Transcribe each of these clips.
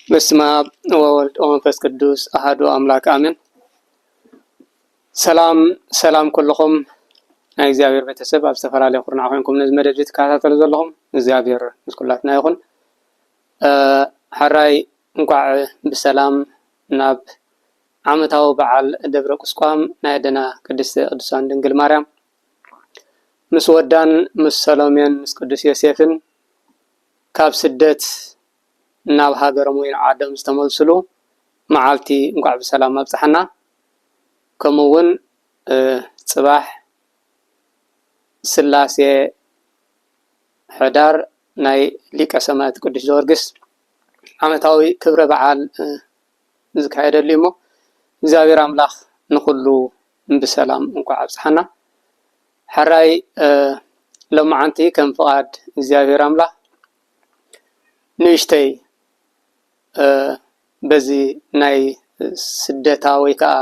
በስመ አብ ወወልድ ወመንፈስ ቅዱስ አሐዱ አምላክ አሜን። ሰላም ኩልኩም ናይ እግዚአብሔር ቤተሰብ ኣብ ዝተፈላለዩ ኩርና ኮይንኩም ነዚ መደብ ትከታተሉ ዘለኹም እግዚአብሔር ምስኩላትና ይኹን። ሓራይ እንኳዕ ብሰላም ናብ ዓመታዊ በዓል ደብረ ቁስቋም ናይ ኣደና ቅድስቲ ቅዱሳን ድንግል ማርያም ምስ ወዳን ምስ ሰሎሜን ምስ ቅዱስ ዮሴፍን ካብ ስደት ናብ ሃገሮም ወይ ዓዶም ዝተመልስሉ መዓልቲ እንኳዕ ብሰላም ኣብፅሓና። ከምኡውን ፅባሕ ስላሴ ሕዳር ናይ ሊቀ ሰማዕት ቅዱስ ጀወርግስ ዓመታዊ ክብረ በዓል ዝካየደሉ እሞ እግዚአብሔር ኣምላኽ ንኩሉ ብሰላም እንኳዕ ኣብፅሓና። ሓራይ ሎማዓንቲ ከም ፍቃድ እግዚአብሔር ኣምላኽ ንእሽተይ በዚ ናይ ስደታ ወይ ከዓ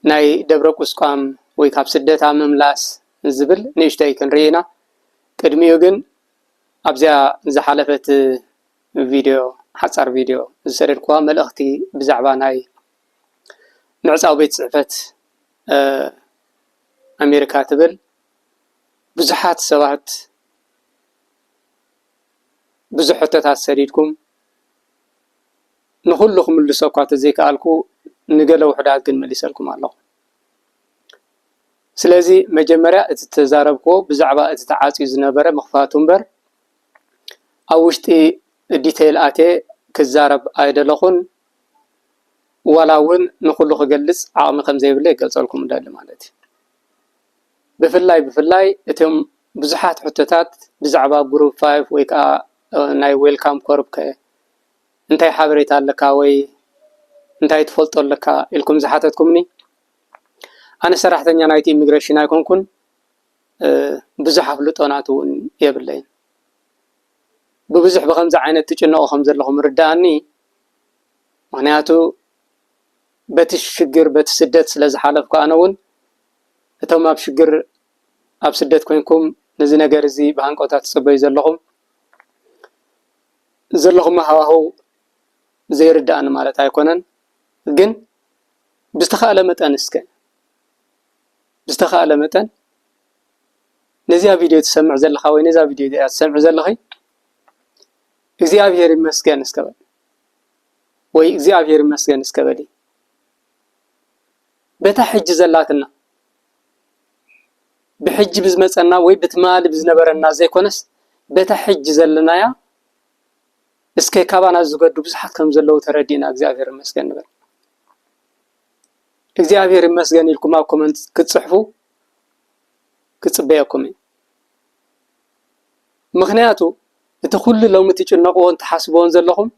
ናይ ደብረ ቁስቋም ወይ ካብ ስደታ ምምላስ ዝብል ንእሽተይ ክንርኢ ኢና። ቅድሚኡ ግን ኣብዚኣ ዝሓለፈት ቪድዮ ሓፃር ቪድዮ ዝሰደድክዋ መልእኽቲ ብዛዕባ ናይ ምዕፃው ቤት ፅሕፈት ኣሜሪካ ትብል ብዙሓት ሰባት ብዙሕ ሕቶታት ሰዲድኩም ንኩሉ ክምልሶ እኳ ተዘይከኣልኩ ንገለ ውሕዳት ግን መሊሰልኩም ኣለኹ። ስለዚ መጀመርያ እቲ ተዛረብክዎ ብዛዕባ እቲ ተዓፅዩ ዝነበረ ምኽፋቱ እምበር ኣብ ውሽጢ ዲቴይል ኣትየ ክዛረብ ኣይደለኹን። ዋላ እውን ንኩሉ ክገልፅ ዓቕሚ ከም ዘይብለ ይገልፀልኩም እንዳሊ ማለት እዩ። ብፍላይ እቶም ብዙሓት ሕቶታት ብዛዕባ ግሩፕ 5 ወይ ከዓ ናይ ዌልካም ኮርፕ እንታይ ሓበሬታ ኣለካ ወይ እንታይ ትፈልጦ ኣለካ ኢልኩም ዝሓተትኩምኒ ኣነ ሰራሕተኛ ናይቲ ኢሚግሬሽን ኣይኮንኩን። ብዙሕ ኣፍልጦናት እውን የብለይን። ብብዙሕ ብከምዚ ዓይነት ትጭነቑ ከም ዘለኹም ርዳእኒ። ምክንያቱ በቲ ሽግር በቲ ስደት ስለ ዝሓለፍኩ ኣነ እውን እቶም ኣብ ሽግር ኣብ ስደት ኮይንኩም ነዚ ነገር እዚ ብሃንቀውታ ትፅበዩ ዘለኹም ሃዋህው ዘይርዳእኒ ማለት ኣይኮነን። ግን ብዝተኻእለ መጠን ነዚያ ቪድዮ ትሰምዕ ዘለኻ ወይ ነዛ ቪድዮ ትሰምዕ ዘለኺ እግዚአብሔር ይመስገን እስከበል ወይ እግዚአብሔር ይመስገን እስከበል በታ ሕጂ ዘላትና ብሕጂ ብዝመፀና ወይ ብትማሊ ብዝነበረና ዘይኮነስ በታ ሕጂ ዘለናያ እስከ ካባና ዝገዱ ብዙሓት ከም ዘለው ተረዲና እግዚአብሔር ይመስገን ንበል። እግዚአብሔር ይመስገን ኢልኩም ኣብ ኮመንት ክትፅሕፉ ክፅበየኩም እዩ። ምክንያቱ እቲ ኩሉ ሎሚ ትጭነቅዎን ትሓስብዎን ዘለኹም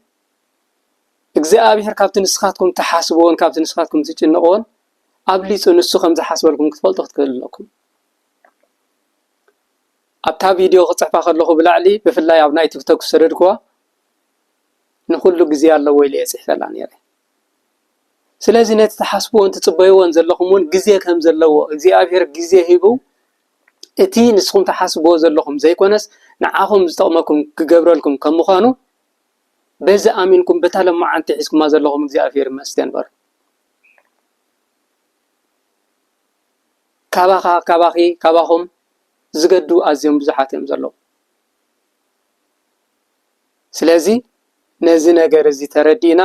እግዚአብሔር ካብቲ ንስኻትኩም ትሓስብዎን ካብቲ ንስኻትኩም ትጭነቅዎን ኣብሊፁ ንሱ ከም ዝሓስበልኩም ክትፈልጡ ክትክእል ኣለኩም። ኣብታ ቪድዮ ክፅሕፋ ከለኹ ብላዕሊ ብፍላይ ኣብ ናይ ቲክቶክ ዝሰደድክዋ ንኩሉ ግዜ ኣለዎ ኢለ ፅሕፈላ ነይረ። ስለዚ ነቲ ተሓስብዎን ትፅበይዎን ዘለኹም እውን ግዜ ከም ዘለዎ እግዚአብሔር ግዜ ሂቡ እቲ ንስኹም ተሓስብዎ ዘለኹም ዘይኮነስ ንዓኹም ዝጠቕመኩም ክገብረልኩም ከም ምዃኑ በዚ ኣሚንኩም በታ ሎማዓንቲ ሒዝኩማ ዘለኹም እግዚአብሔር ይመስገን በሉ። ካባኹም ዝገዱ ኣዝዮም ብዙሓት እዮም ዘለዉ። ስለዚ ነዚ ነገር እዚ ተረዲእና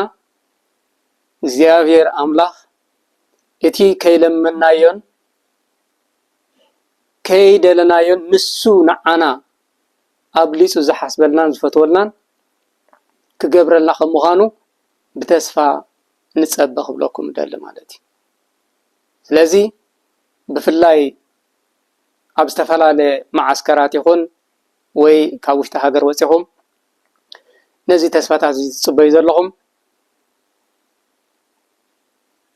እግዚአብሔር ኣምላኽ እቲ ከይለመናዮን ከይደለናዮን ንሱ ንዓና ኣብሊፁ ዝሓስበልናን ዝፈትወልናን ክገብረልና ከም ምዃኑ ብተስፋ ንፀበ ክብለኩም ደሊ ማለት እዩ። ስለዚ ብፍላይ ኣብ ዝተፈላለየ ማዓስከራት ይኹን ወይ ካብ ውሽጢ ሃገር ወፂኹም ነዚ ተስፋታት ዝፅበዩ ዘለኹም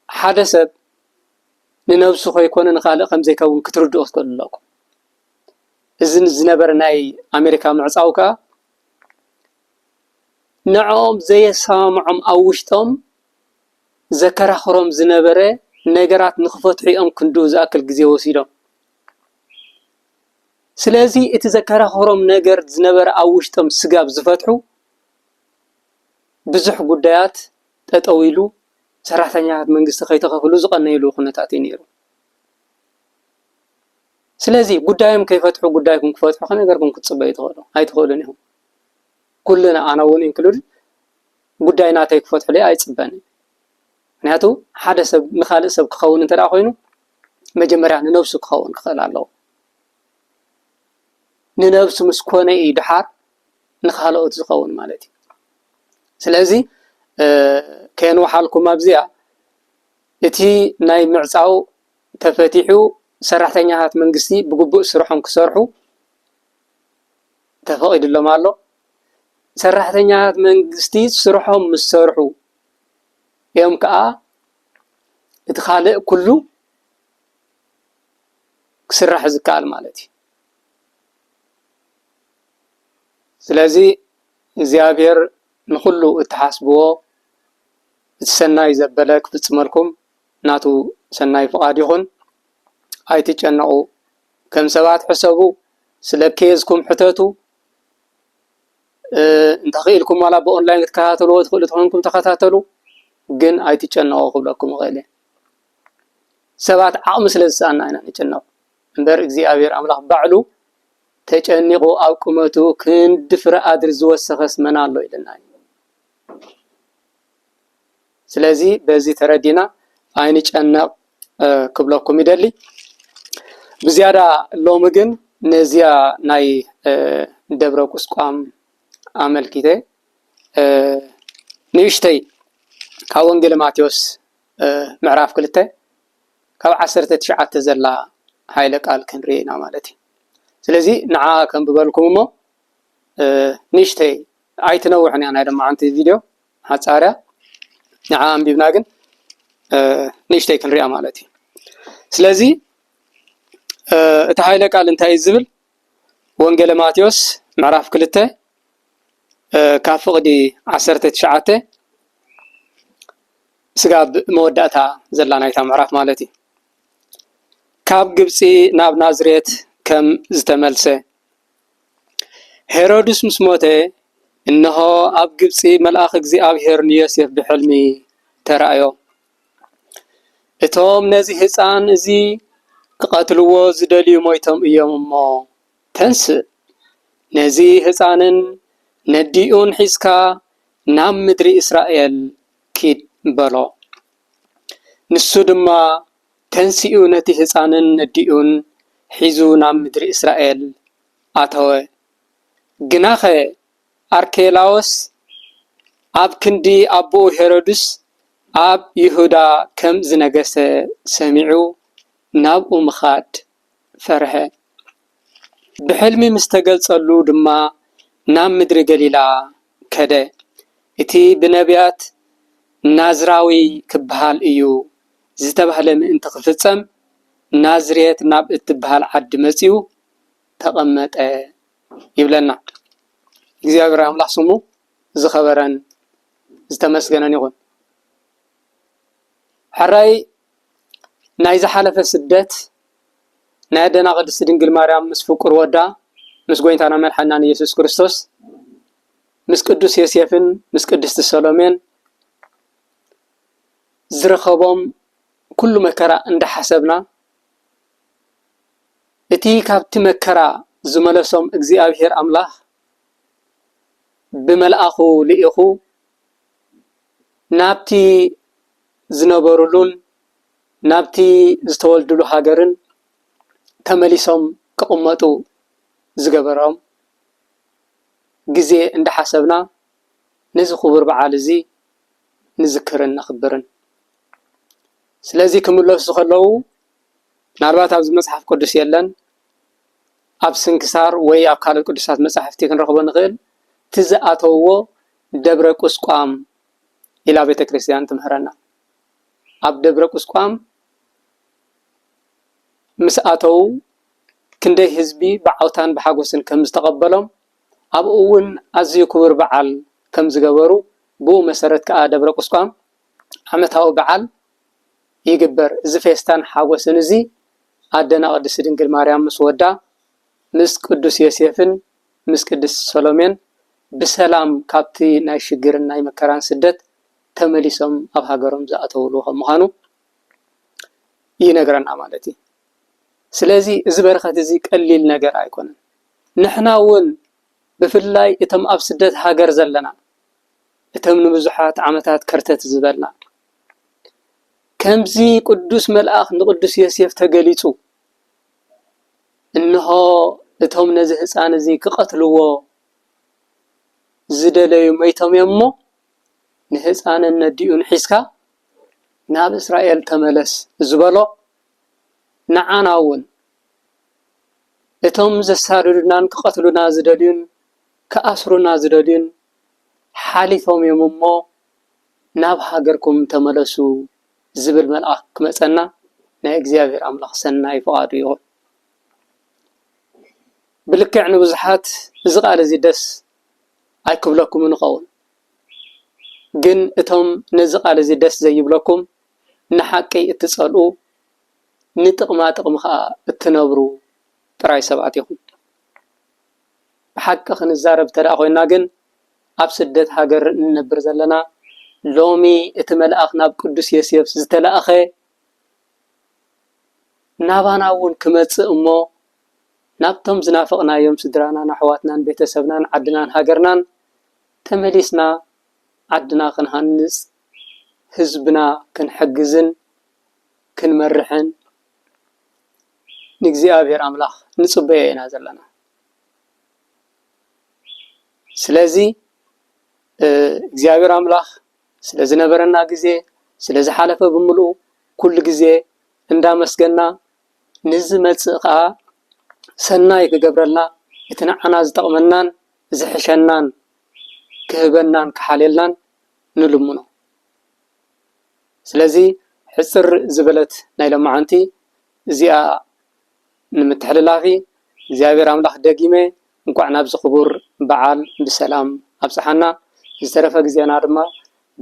ሓደ ሰብ ንነብሱ ከይኮነ ንኻልእ ከም ዘይከውን ክትርድኡ ትክእሉ ኣለኩም። እዚ ዝነበረ ናይ ኣሜሪካ ምዕፃው ከዓ ንዖም ዘየሰማምዖም ኣብ ውሽጦም ዘከራኽሮም ዝነበረ ነገራት ንክፈትሑ እዮም ክንድኡ ዝኣክል ግዜ ወሲዶም። ስለዚ እቲ ዘከራኽሮም ነገር ዝነበረ ኣብ ውሽጦም ስጋብ ዝፈትሑ ብዙሕ ጉዳያት ጠጠው ኢሉ ሰራሕተኛታት መንግስቲ ከይተኸፍሉ ዝቀነይሉ ኩነታት እዩ ነይሩ። ስለዚ ጉዳዮም ከይፈትሑ ጉዳይኩም ክፈትሑ ከመይ ገርኩም ክትፅበዩ ትኽእሉ? ኣይትኽእሉን ኢኹም። ኩልና ኣነ እውን ኢንክሉድ ጉዳይ ናተይ ክፈትሑ ለይ ኣይፅበን። ምክንያቱ ሓደ ሰብ ንኻልእ ሰብ ክኸውን እንተደኣ ኮይኑ መጀመርያ ንነብሱ ክኸውን ክኽእል ኣለዎ። ንነብሱ ምስ ኮነ እዩ ድሓር ንኻልኦት ዝኸውን ማለት እዩ። ስለዚ ከንወሓልኩም ኣብዚኣ እቲ ናይ ምዕፃው ተፈቲሑ ሰራሕተኛታት መንግስቲ ብግቡእ ስርሖም ክሰርሑ ተፈቂድሎም ኣሎ። ሰራሕተኛታት መንግስቲ ስርሖም ምስ ሰርሑ እዮም ከዓ እቲ ካልእ ኩሉ ክስራሕ ዝከኣል ማለት እዩ። ስለዚ እግዚኣብሔር ንኩሉ እትሓስብዎ እቲ ሰናይ ዘበለ ክፍፅመልኩም ናቱ ሰናይ ፍቃድ ይኹን። ኣይትጨነቁ። ከም ሰባት ሕሰቡ ስለ ኬዝኩም ሕተቱ እንተኽኢልኩም ዋላ ብኦንላይን ክትከታተልዎ ትኽእሉ ትኾንኩም ተኸታተሉ፣ ግን ኣይትጨነቁ ክብለኩም ይኽእል እየ። ሰባት ዓቕሚ ስለ ዝሰኣና ኢና ንጨነቁ እምበር እግዚኣብሔር ኣምላኽ ባዕሉ ተጨኒቁ ኣብ ቁመቱ ክንዲ ፍረ ኣድሪ ዝወሰኸ ስመና ኣሎ ኢልና እዩ። ስለዚ በዚ ተረዲና ኣይንጨነቕ ክብለኩም ይደሊ። ብዝያዳ ሎሚ ግን ነዚያ ናይ ደብረ ቁስቋም ኣመልኪተ ንእሽተይ ካብ ወንጌል ማቴዎስ ምዕራፍ 2 ካብ 19 ዘላ ሃይለ ቃል ክንርኢ ኢና ማለት እዩ። ስለዚ ንዓ ከም ብበልኩም እሞ ንእሽተይ ኣይትነውሕን እያ ናይ ደማዓንቲ ቪድዮ ሓፃርያ ንዓ ኣንቢብና ግን ንእሽተይ ክንሪኣ ማለት እዩ። ስለዚ እቲ ሃይለ ቃል እንታይ ዝብል ወንጌል ማቴዎስ ምዕራፍ 2 ካብ ፍቕዲ 19 ስጋብ መወዳእታ ዘላ ናይታ ምዕራፍ ማለት እዩ። ካብ ግብፂ ናብ ናዝሬት ከም ዝተመልሰ ሄሮድስ ምስ ሞተ እነሆ ኣብ ግብፂ መልአኽ እግዚኣብሔር ንዮሴፍ ብሕልሚ ተራእዮ እቶም ነዚ ህፃን እዚ ክቐትልዎ ዝደልዩ ሞይቶም እዮም እሞ ተንስእ ነዚ ህፃንን ነዲኡን ሒዝካ ናብ ምድሪ እስራኤል ኪድ በሎ። ንሱ ድማ ተንሲኡ ነቲ ህፃንን ነዲኡን ሒዙ ናብ ምድሪ እስራኤል ኣተወ። ግናኸ ኣርኬላዎስ ኣብ ክንዲ ኣቦኡ ሄሮድስ ኣብ ይሁዳ ከም ዝነገሰ ሰሚዑ ናብኡ ምኻድ ፈርሐ። ብሕልሚ ምስ ተገልጸሉ ድማ ናብ ምድሪ ገሊላ ከደ። እቲ ብነቢያት ናዝራዊ ክበሃል እዩ ዝተባህለ ምእንቲ ክፍጸም ናዝሬት ናብ እትበሃል ዓዲ መጺኡ ተቐመጠ ይብለና። እግዚአብሔር አምላክ ስሙ ዝኸበረን ዝተመስገነን ይኹን። ሕራይ ናይ ዝሓለፈ ስደት ናይ ኣደና ቅድስቲ ድንግል ማርያም ምስ ፍቁር ወዳ ምስ ጎይታና መድሓኒና ኢየሱስ ክርስቶስ ምስ ቅዱስ ዮሴፍን ምስ ቅድስቲ ሰሎሜን ዝረኸቦም ኩሉ መከራ እንዳሓሰብና እቲ ካብቲ መከራ ዝመለሶም እግዚአብሔር አምላክ ብመልአኹ ልኢኹ ናብቲ ዝነበሩሉን ናብቲ ዝተወልድሉ ሃገርን ተመሊሶም ክቕመጡ ዝገበሮም ግዜ እንዳሓሰብና ነዚ ክቡር በዓል እዚ ንዝክርን ነኽብርን። ስለዚ ክምለሱ ከለዉ ምናልባት ኣብዚ መፅሓፍ ቅዱስ የለን ኣብ ስንክሳር ወይ ኣብ ካልኦት ቅዱሳት መፅሓፍቲ ክንረኽቦ ንኽእል ትዝኣተውዎ ደብረ ቁስቋም ኢላ ቤተ ክርስቲያን ትምህረና። ኣብ ደብረ ቁስቋም ምስ ኣተው ክንደይ ህዝቢ ብዓውታን ብሓጎስን ከም ዝተቐበሎም ኣብኡ እውን ኣዝዩ ክቡር በዓል ከም ዝገበሩ ብኡ መሰረት ከዓ ደብረ ቁስቋም ዓመታዊ በዓል ይግበር። እዚ ፌስታን ሓጎስን እዚ ኣደና ቅድስቲ ድንግል ማርያም ምስ ወዳ ምስ ቅዱስ ዮሴፍን ምስ ቅድስቲ ሰሎሜን بسلام كابتي ناي شجرن ناي مكران سدت تمليسهم أب هاجرهم زأتولوهم مهانو ينقرنا مالتي سلازي زبرخة زيك قليل نقر أيكون نحنا ون بفلاي اتم أب سدت هاجر زلنا اتم نبزحات عمتات كرتت زبلنا كمزي قدوس ملأخ نقدس يسيف تقليتو إنه اتهم نزه سان زي كقتلوه زدليو ميتهم يمو نهسان النديون حسكا ناب إسرائيل تملس زبالو نعاناون اتهم زسارلنان كقتلونا زدليون كأسرونا زدليون حالفهم يمو ناب هاجركم تملسو زبل ملأخ كمسنا نا إغزيابير أملاخ سناي فقادو يغل بلكع نبزحات زغال زي دس أيكب لكم نقول جن اتهم نزقال زي دس زي بلكم نحكي اتصالو نطق ما تقمخا اتنبرو تراي سبعتيهم بحق خن الزارب ترى خوينا جن أبسدت هاجر نبر زلنا لومي اتملأخنا بقدس يسيف زتلأخي ناباناون كمتس أمو نابتم زنافقنا يوم سدرانا نحواتنا بيتسبنا عدنا هاجرنا تمليسنا عدنا كنهنس حزبنا كنحجزن كنمرحن نجزيابير أملاخ نصبينا زلنا سلازي እግዚአብሔር አምላክ ስለዚህ ነበርና ጊዜ ስለዚህ ሐለፈ በሙሉ ኩል ጊዜ እንዳመስገና ንዝመጽኻ ሰናይ ክገብረልና የተናዓና ዝጠቅመናን ዝሕሸናን ክህበናን ክሓለልናን ንልሙኖ ስለዚህ ሕጽር ዝበለት ናይ ለማዓንቲ እዚኣ ንምትሕልላፊ እግዚአብሔር አምላክ ደጊመ እንኳዕ ናብ ዝኽቡር በዓል ብሰላም አብጽሐና ዝተረፈ ጊዜና ድማ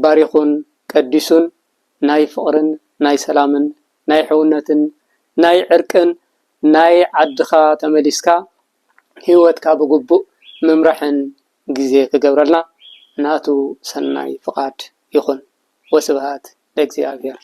ባሪኹን ቀዲሱን ናይ ፍቅርን ናይ ሰላምን ናይ ሕውነትን ናይ ዕርቅን ናይ ዓድኻ ተመሊስካ ህይወትካ ብግቡእ ምምራሕን ጊዜ ክገብረልና ናቱ ሰናይ ፍቃድ ይኹን ወስብሃት ለእግዚአብሔር